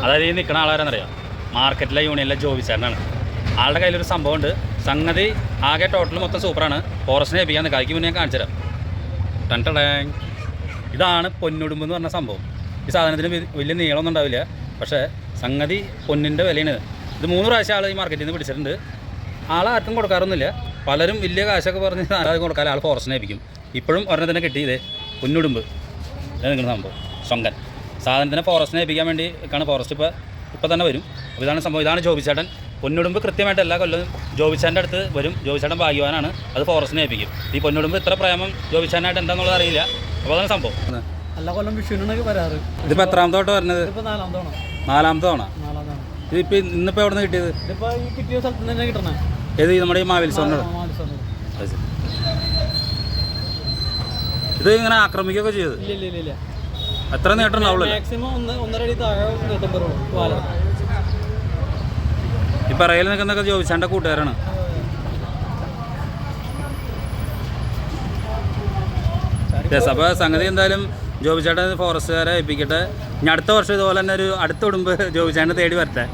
അതായത് ഈ നിൽക്കുന്ന ആളാരെന്നറിയാം, മാർക്കറ്റിലെ യൂണിയനിലെ ജോബി ചേട്ടനാണ്. ആളുടെ കയ്യിലൊരു സംഭവമുണ്ട്. സംഗതി ആകെ ടോട്ടൽ മൊത്തം സൂപ്പറാണ്. ഫോറസ്റ്റിനെ ഏൽപ്പിക്കാൻ കായ്ക്ക് മുന്നേ ഞാൻ കാണിച്ചു തരാം. ടൻ. ഇതാണ് പൊന്നുടുമ്പ് എന്ന് പറഞ്ഞ സംഭവം. ഈ സാധനത്തിന് വലിയ നീളമൊന്നും ഉണ്ടാവില്ല, പക്ഷേ സംഗതി പൊന്നിൻ്റെ വിലയാണ്. ഇത് 3 പ്രാവശ്യം ആൾ ഈ മാർക്കറ്റിൽ നിന്ന് പിടിച്ചിട്ടുണ്ട്. ആളാർക്കും കൊടുക്കാറൊന്നുമില്ല. പലരും വലിയ കാശൊക്കെ പറഞ്ഞ് ആരും കൊടുക്കാതെ ആൾ ഫോറസ്റ്റിനെ ഏൽപ്പിക്കും. ഇപ്പോഴും ഒരെണ്ണത്തിന് കിട്ടിയതേ പൊന്നുടുമ്പ്. ഇത് നിൽക്കുന്ന സംഭവം ശൊങ്കൻ സാധനത്തിനെ ഫോറസ്റ്റിനെ ഏൽപ്പിക്കാൻ വേണ്ടി ആണ്. ഫോറസ്റ്റ് ഇപ്പോൾ തന്നെ വരും. അപ്പോൾ ഇതാണ് സംഭവം. ഇതാണ് ജോബിച്ചേട്ടൻ. പൊന്നുടുമ്പ് കൃത്യമായിട്ട് എല്ലാ കൊല്ലവും ജോബിച്ചേട്ടൻ്റെ അടുത്ത് വരും. ജോബിച്ചേട്ടൻ ഭാഗ്യവാനാണ്. അത് ഫോറസ്റ്റിനെ ഏൽപ്പിക്കും. ഈ പൊന്നുടുമ്പ് ഇത്ര പ്രേമം ജോബിച്ചേട്ടനായിട്ട് എന്താണെന്നുള്ളത് അറിയില്ല. അപ്പോൾ അതാണ് സംഭവം. എല്ലാ കൊല്ലം വിഷുവിനൊക്കെ വരാറ്. ഇതിപ്പോൾ എത്രാമത്തെ തൊട്ട് വരുന്നത്? നാലാമത്തെ തവണ. ഇതിപ്പോൾ ഇന്നിപ്പോൾ എവിടെ നിന്ന് കിട്ടിയത്? ഇതിപ്പോൾ ഈ കിട്ടിയ സ്ഥലത്ത് നിന്ന് തന്നെ കിട്ടണേ. ഏത് നമ്മുടെ ഈ മാവേലിസ്വറിനോട്? ഇത് ഇങ്ങനെ ആക്രമിക്കുകയൊക്കെ ചെയ്തത്? ഇല്ല. എത്ര നീട്ടം ഉണ്ടാവുള്ളൂ? മാക്സിമം 1.5 അടി താഴെ നീട്ടം വരുള്ളൂ. ഈ പറയിൽ നിൽക്കുന്നൊക്കെ ജോബിച്ചാൻ്റെ കൂട്ടുകാരാണ്. അപ്പോൾ സംഗതി എന്തായാലും ജോബിച്ചേട്ടൻ ഫോറസ്റ്റുകാരെ ഏൽപ്പിക്കട്ടെ. ഇനി അടുത്ത വർഷം ഇതുപോലെ തന്നെ അടുത്ത ഉടുമ്പ് ജോബിച്ചേട്ടനെ തേടി വരട്ടെ.